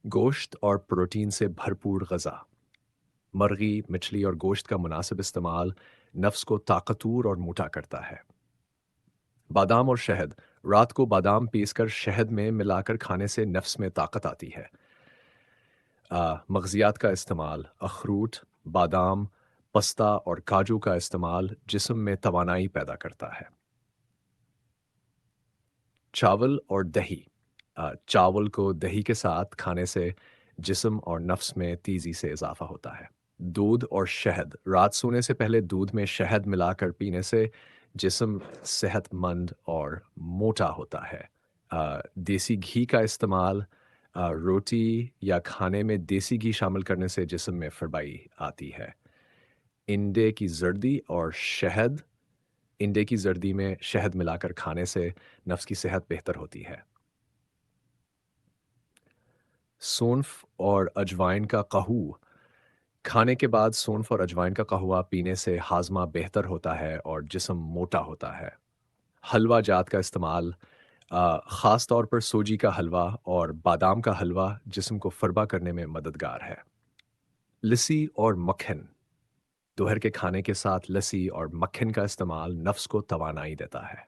गोश्त और प्रोटीन से भरपूर ग़ज़ा। मर्गी, मछली और गोश्त का मुनासिब इस्तेमाल नफ्स को ताकतवर और मोटा करता है। बादाम और शहद। रात को बादाम पीसकर शहद में मिलाकर खाने से नफ्स में ताकत आती है। मग़ज़ियात का इस्तेमाल। अखरूट, बादाम, पस्ता और काजू का इस्तेमाल जिस्म में तवानाई पैदा करता है। चावल और दही। चावल को दही के साथ खाने से जिस्म और नफ्स में तेज़ी से इजाफ़ा होता है। दूध और शहद। रात सोने से पहले दूध में शहद मिलाकर पीने से जिस्म सेहतमंद और मोटा होता है। देसी घी का इस्तेमाल। रोटी या खाने में देसी घी शामिल करने से जिस्म में फरबाई आती है। इंडे की जर्दी और शहद। इंडे की जर्दी में शहद मिलाकर खाने से नफ्स की सेहत बेहतर होती है। सौंफ और अजवाइन का कहवा। खाने के बाद सौंफ और अजवाइन का कहवा पीने से हाजमा बेहतर होता है और जिस्म मोटा होता है। हलवा जात का इस्तेमाल। ख़ास तौर पर सूजी का हलवा और बादाम का हलवा जिस्म को फरबा करने में मददगार है। लस्सी और मक्खन। दोपहर के खाने के साथ लस्सी और मक्खन का इस्तेमाल नफ्स को तवानाई देता है।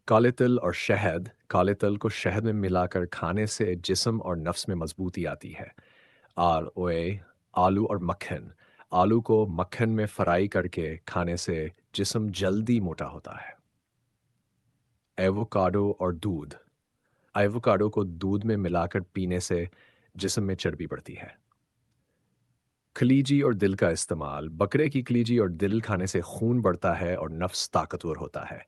काले तिल और शहद। काले तिल को शहद में मिलाकर खाने से जिस्म और नफ्स में मजबूती आती है। और ओए आलू और मक्खन। आलू को मक्खन में फ्राई करके खाने से जिस्म जल्दी मोटा होता है। एवोकाडो और दूध। एवोकाडो को दूध में मिलाकर पीने से जिस्म में चर्बी बढ़ती है। खलीजी और दिल का इस्तेमाल। बकरे की कलीजी और दिल खाने से खून बढ़ता है और नफ्स ताकतवर होता है।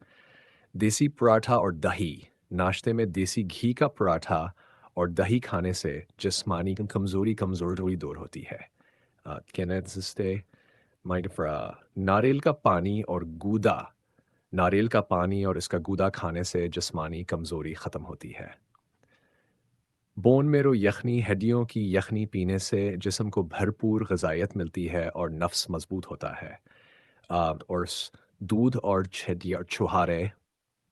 देसी पराठा और दही। नाश्ते में देसी घी का पराठा और दही खाने से जिस्मानी कमजोरी दूर होती है। कहने माइंड नारियल का पानी और गूदा। नारियल का पानी और इसका गूदा खाने से जिस्मानी कमजोरी ख़त्म होती है। बोन मेरो यखनी। हड्डियों की यखनी पीने से जिस्म को भरपूर ग़िज़ाइयत मिलती है और नफ्स मजबूत होता है। दूध और छुहारे।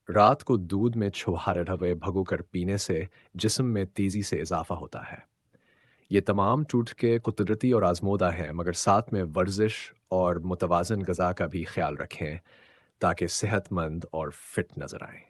रात को दूध में छुहारे रवे भगोकर पीने से जिस्म में तेज़ी से इजाफ़ा होता है। ये तमाम टूटके कुदरती और आज़मूदा हैं, मगर साथ में वर्जिश और मुतवाज़न ग़िज़ा का भी ख़्याल रखें ताकि सेहतमंद और फ़िट नज़र आएँ।